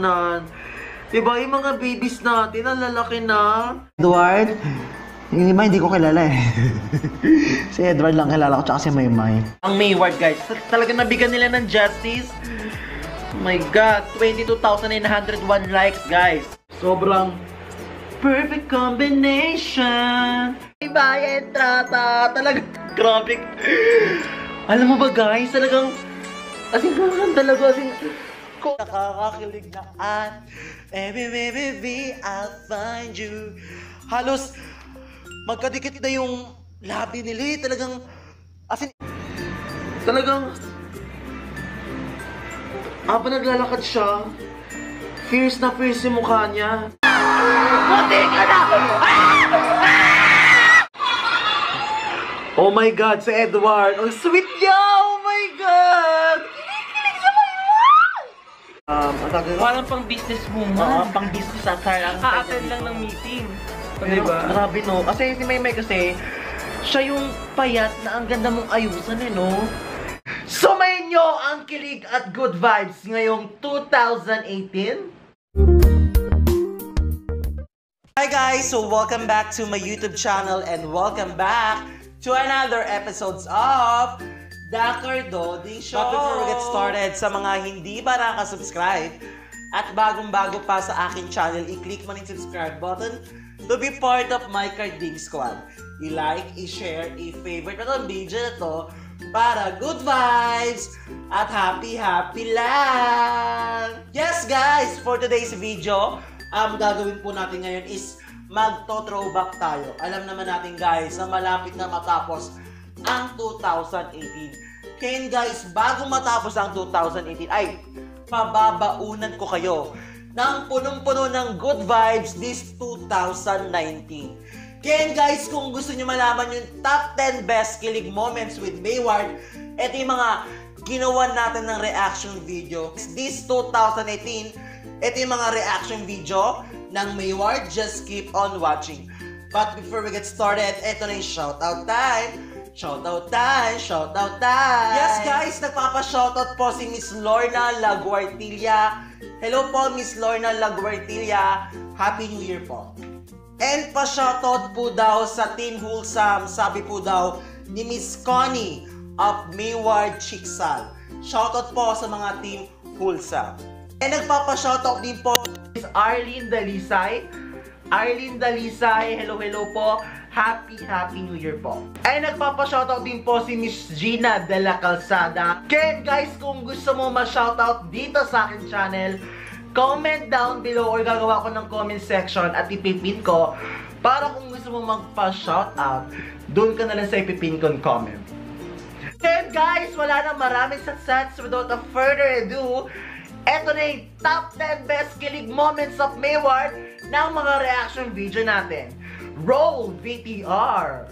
tingnan. Diba, yung mga babies natin, ang lalaki na. Edward, yung iba hindi ko kilala eh. Si Edward lang kilala ko, tsaka si Maymay. Ang Mayward, guys, talagang nabigyan nila ng justice. Oh my God, 22,901 likes, guys. Sobrang perfect combination. Iba, entrata. Talagang, grabe. Alam mo ba, guys, talagang, as in, talaga, as in, nakakakilig na at baby, I'll find you. Halos magkadikit na yung labi nila eh. Talagang, as in, talagang, habang naglalakad siya, fierce na fierce yung mukha niya. Buti ka na! Oh my God, si Edward. Ang sweet niya! Oh my God! Parang pang business woman. Pang business attire ang Ka-attend lang ng meeting. Diba? Grabe no. Kasi si Maymay kasi, siya yung payat na ang ganda mong ayusan eh no. Sumayin nyo ang kilig at good vibes ngayong 2018. Hi guys! So welcome back to my YouTube channel and welcome back to another episodes of The Cardoding Show. But before we get started, sa mga hindi pa nakasubscribe at bagong-bago pa sa aking channel, i-click mo yung subscribe button to be part of my Carding Squad. I-like, i-share, i-favorite na itong video na to para good vibes at happy lang! Yes guys! For today's video, gagawin po natin ngayon is magto-throwback tayo. Alam naman natin guys na malapit na matapos ang 2018. Kaya guys, bago matapos ang 2018, ay pababaunan ko kayo ng punong-puno ng good vibes this 2019. Kaya guys, kung gusto nyo malaman yung top 10 best kilig moments with Mayward, eto yung mga ginawa natin ng reaction video. This 2018, eto yung mga reaction video ng Mayward. Just keep on watching. But before we get started, eto na yung shoutout time. Shoutout time! Shoutout time! Yes guys, nagpapa-shoutout po si Miss Lorna Laguartilla. Hello po Miss Lorna Laguartilla. Happy New Year po. And pa-shoutout po daw sa Team Wholesome. Sabi po daw ni Miss Connie of Mayward Chiksal. Shoutout po sa mga Team Wholesome. And nagpapa-shoutout din po Miss Arlene Dalisay. Arlene Dalisay, hello po. Happy New Year po. Ay nagpapa-shoutout din po si Miss Gina de la Calzada. Kaya guys, kung gusto mo ma-shoutout dito sa akin channel, comment down below or gagawa ko ng comment section at ipipin ko para kung gusto mo magpa-shoutout, doon ka na lang sa ipipin kong comment. Kaya guys, wala na maraming satsats. Without a further ado, eto na yung top 10 best kilig moments of Mayward ng mga reaction video natin. Roll VTR!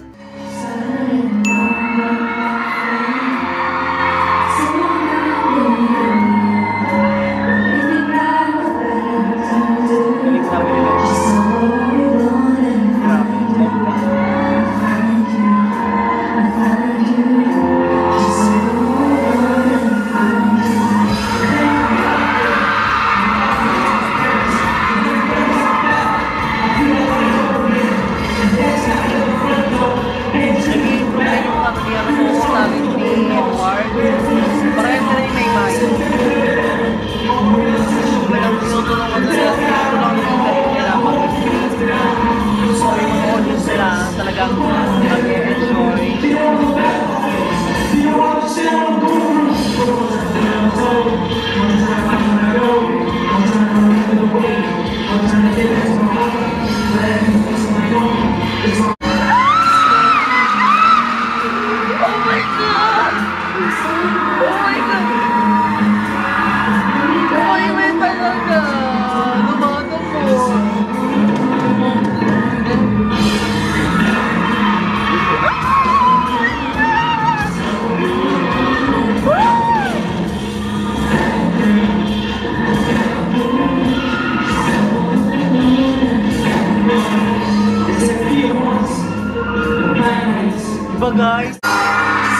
Diba guys?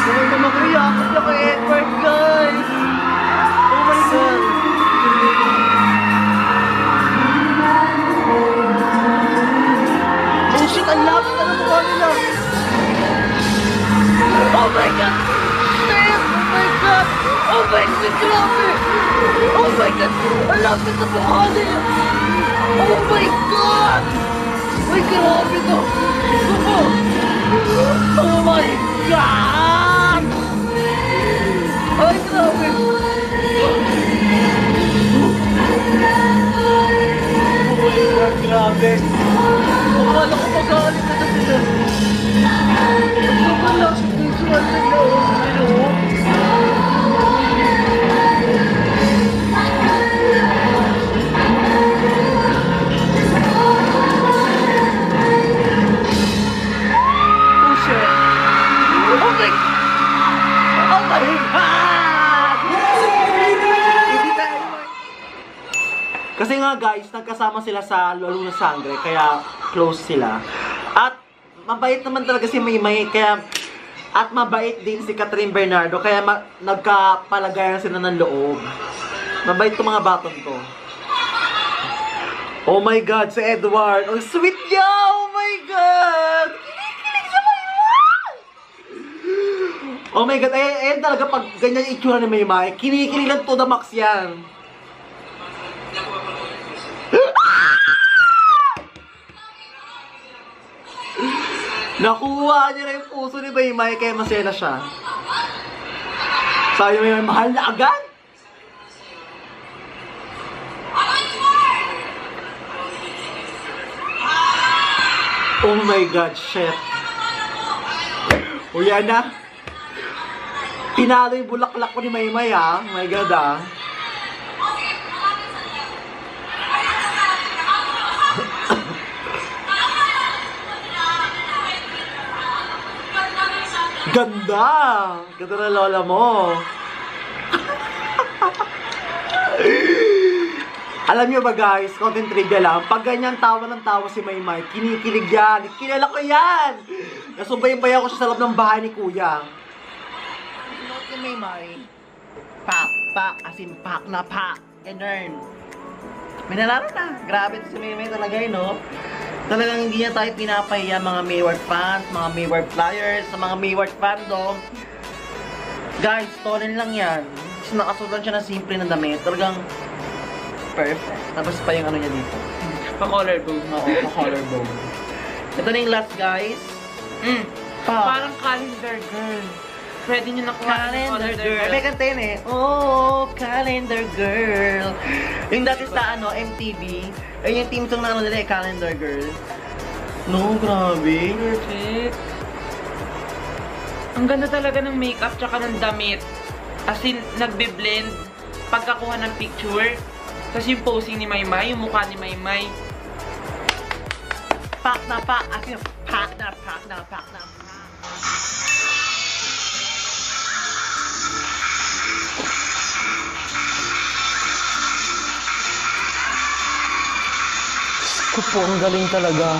Kung ito makuyakot na kay Edward guys! Oh my God! my God! Shit! Oh my God! Oh my God! Grabe! Oh my God! Ang lapit na mukha niya! Oh my God! Uy, grabe to! Oh my God! Ay, grabe! Grabe. Akala ko magalit na sila. Wala sa visual nila. Oh shit. Oh my. Oh my God! Hindi tayo. Kasi nga guys, nagkasama sila sa Lalo na Sangre, kaya close sila. At mabait naman talaga si Maymay, kaya at mabait din si Catherine Bernardo, kaya nagkapalagayan sila ng loob. Mabait itong mga batong to. Oh my God, si Edward! Ang sweet niya! Oh my God! Kinikilig si Maymay! Oh my God, ayan talaga pag ganyan yung itsura ni Maymay, kinikilig lang to the max yan. Nakuha niya na yung puso ni Maymay, kaya masaya na siya. Sabi ni Maymay, mahal na agad! Oh my God, shit. O yan na. Pinalo yung bulaklak ko ni Maymay, ah. Oh my God, ah. Ganda! Ganda na lola mo. Alam niyo ba guys, content trivia lang, pag ganyan tawa ng tawa si Maymay, kinikilig yan. Kilala ko yan! Nasubayabay ako sa loob ng bahay ni Kuya. Sunod ni Maymay, pak, as in pak na pak, and earn. May nalaro na. Grabe si Maymay talaga yun, no? Talagang hindi niya tayo pinapahiya mga Mayward fans, mga Mayward flyers, sa mga Mayward fandom. Guys, stolen lang yan. Kasi nakasutan siya na simple na damit. Talagang perfect. Tapos pa yung ano niya dito. Pa-collarbone. Oo, pa-collarbone. Ito na yung last, guys. Parang calendar girl. Pwede nyo nakuha Calendar girl. May kanta yun eh. Oh, calendar girl. Yung dati sa MTV, ay yung team song na ano nila eh, calendar girl. No, grabe. Perfect. Ang ganda talaga ng makeup tsaka ng damit. As in, nagbe-blend pagkakuha ng picture. Tapos yung posing ni Maymay, yung mukha ni Maymay. Pak na pak. As in, pak na pak na pak na. Ko po, ang galing talaga.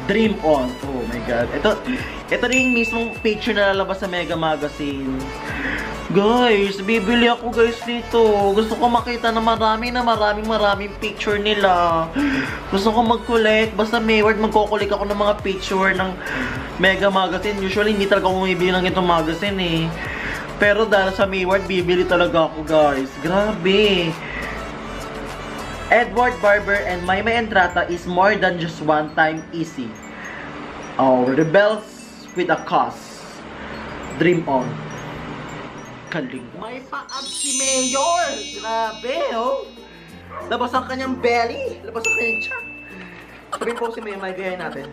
Dream On. Oh my God. Ito rin yung mismong picture na lalabas sa Mega Magazine. Guys, bibili ako guys dito. Gusto ko makita na maraming picture nila. Gusto ko mag-collect. Basta Mayward, magko-collect ako ng mga picture ng Mega Magazine. Usually, hindi talaga ako bumibili ng itong magazine eh. Pero dahil sa Mayward, bibili talaga ako guys. Grabe. Edward Barber and Maymay Entrata is more than just one time easy. Oh, rebels with a cause. Dream on. Kaling. May pa-ab si Mayor! Grabe, oh! Labas ang kanyang belly! Labas ang kanyang chan! Sabihin po si Mayor, may gayahin natin.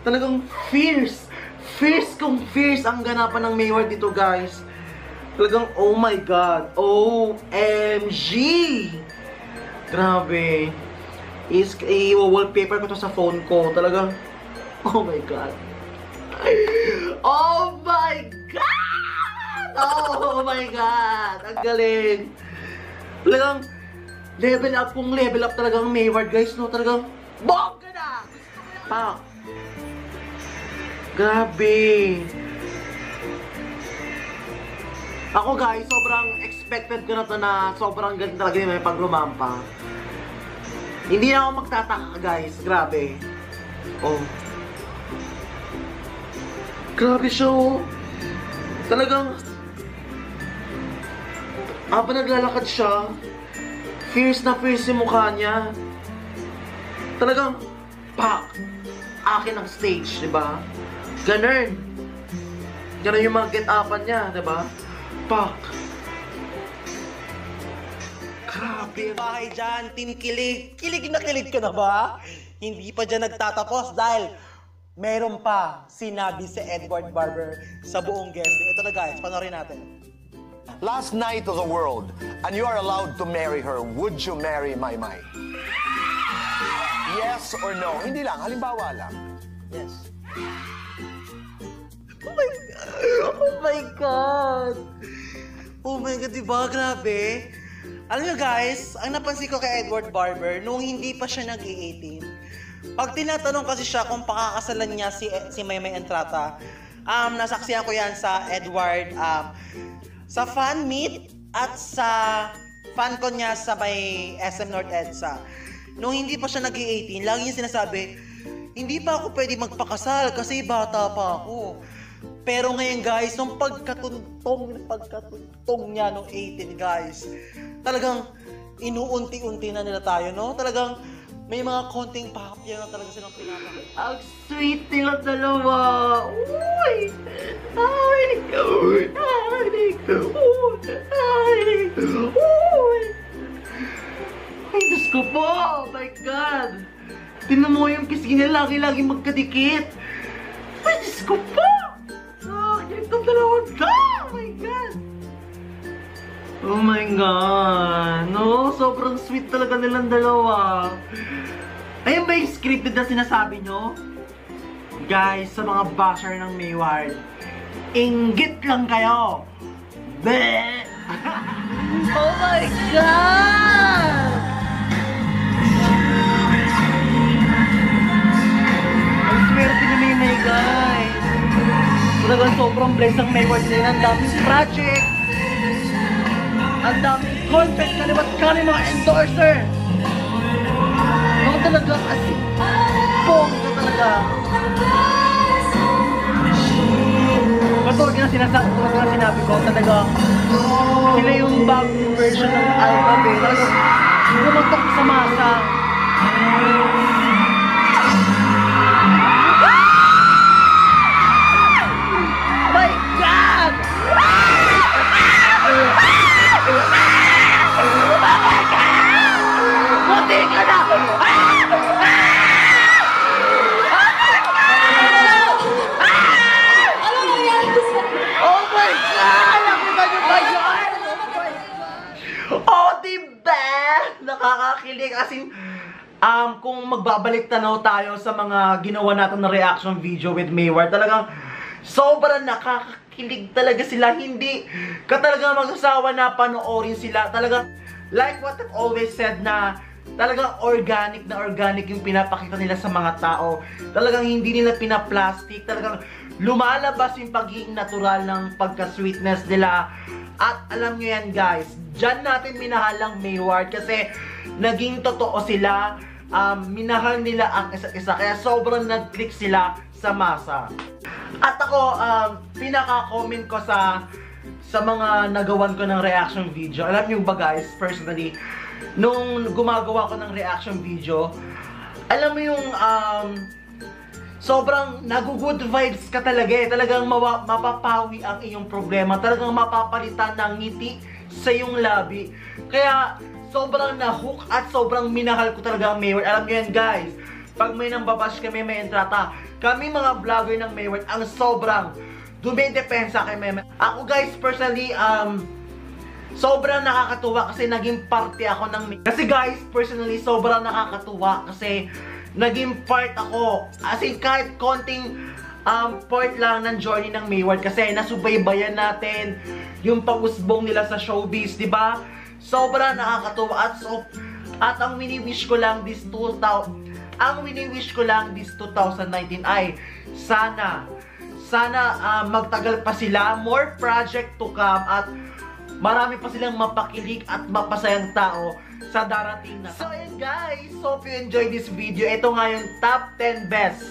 Talagang fierce! Fierce kung fierce ang ganapan ng Mayor dito, guys. Talagang, oh my God! OMG! Grabe! I-wallpaper ko to sa phone ko. Talagang, oh my God! Oh my God! Oh my God! Ang galing! Talagang level up kung level up talagang Mayward, guys, no? Talagang bongga na! Pak! Grabe! Ako, guys, sobrang expected ko na to na sobrang galing talaga yung may paglumampa. Hindi na ako magtataka, guys. Grabe. Oh. Grabe siya, oh. Talagang habang naglalakad siya, fierce na fierce yung mukha niya. Talagang, pak! Akin ang stage, di ba? Ganun. Ganun yung mga get-upan niya, di ba? Pak! Grabe. Bahay dyan, Team Kilig. Kilig na kilig ka na ba? Hindi pa dyan nagtatapos dahil meron pa sinabi si Edward Barber sa buong guesting. Ito na guys, panoorin natin. Last night of the world, and you are allowed to marry her. Would you marry Maymay? Yes or no? Hindi lang, halimbawa lang. Yes. Oh my God! Oh my God, diba? Grabe. Alam nyo guys, ang napansin ko kay Edward Barber, nung hindi pa siya nag-18, pag tinatanong kasi siya kung pakakasalan niya si Maymay Entrata, nasaksihan ko yan sa Edward, sa fan meet at sa fan con niya sa may SM North EDSA. Nung hindi pa siya nag-18, lagi niya sinasabi, hindi pa ako pwede magpakasal kasi bata pa ako. Pero ngayon guys, nung pagkatuntong niya nung 18 guys, talagang inuunti-unti na nila tayo, no? Talagang may mga konting papya na talaga silang pinapakita. Ang sweet nila dalawa! Uy! Ay! Uy! Ay, Diyos ko po! Oh my God! Tingnan mo yung kiss nila, lagi-lagi magkadikit! Ay, Diyos ko po! Kilig ng dalawa ka! Oh my God! Oh my God! No, sobrang sweet talaga nilang dalawa. Ayun ba yung scripted na sinasabi nyo? Guys, sa mga basher ng Mayward, inggit lang kayo! Bleh! Oh my God! Ang swerte ni Maymay, guys! Talagang sobrang blessed ang Mayward na yun. Ang daming project! Ang daming content kaliwat kani mga endorser! Ako talaga kasi bongga talaga! Katulad na sinabi ko, talaga sila yung bagong version ng Alphabet. Talagang pumatok sa masa. My God! Buti ka na! Oh my God! Nakita niyo ba yun? Oh, diba? Nakakakilig. As in, kung magbabalik tanaw tayo sa mga ginawa natin na reaction video with Mayward, talagang sobrang nakakakilig talaga sila. Hindi ka talaga magsasawa na panoorin sila. Talagang, like what I've always said na talagang organic na organic yung pinapakita nila sa mga tao. Talagang hindi nila pinaplastic. Talagang lumalabas yung pagiging natural ng pagka-sweetness nila. At alam nyo yan guys, dyan natin minahal ang Mayward kasi naging totoo sila. Minahal nila ang isa't isa. Kaya sobrang nag-click sila sa masa. At ako, pinaka-comment ko sa mga nagawan ko ng reaction video. Alam nyo ba guys, personally, nung gumagawa ko ng reaction video, alam mo yung sobrang nag-good vibes ka talaga eh. Talagang mapapawi ang iyong problema. Talagang mapapalitan ng ngiti sa iyong labi. Kaya sobrang na-hook at sobrang minahal ko talaga ang Mayward. Alam nyo yan guys, pag may nambabash kami, may entrata, kami mga vlogger ng Mayward ang sobrang dumidepensa kay Maymay. Ako guys, personally, sobrang nakakatuwa kasi naging parte ako ng... Kasi guys, personally, sobrang nakakatuwa kasi naging part ako. As in, kahit konting part lang ng journey ng Mayward kasi nasubaybayan natin yung pag-usbong nila sa showbiz, di ba? Sobrang nakakatuwa at ang wini-wish ko lang this 2019 ay sana magtagal pa sila, more project to come at marami pa silang mapakilig at mapasayang tao sa darating na. So yun guys, hope you enjoyed this video. Ito nga yung top 10 best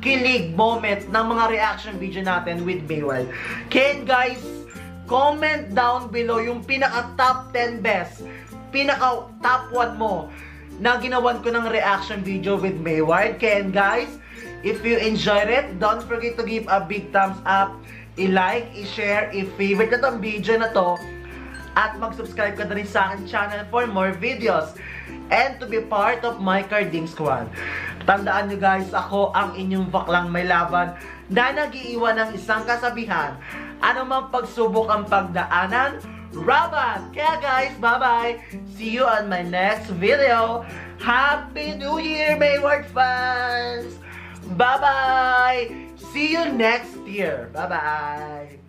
kilig moment ng mga reaction video natin with Mayward. Kaya guys, comment down below yung pinaka top 10 best, pinaka top 1 mo na ginawan ko ng reaction video with Mayward. Kaya guys, if you enjoyed it, don't forget to give a big thumbs up, i-like, i-share, i-favorite na tong video na to, at mag-subscribe ka na rin sa akin channel for more videos and to be part of my Carding Squad. Tandaan nyo guys, ako ang inyong baklang may laban na nag-iiwan ng isang kasabihan. Ano mang pagsubok ang pagdaanan, Raban! Kaya guys, bye-bye! See you on my next video! Happy New Year, Mayward fans! Bye-bye! See you next year! Bye-bye!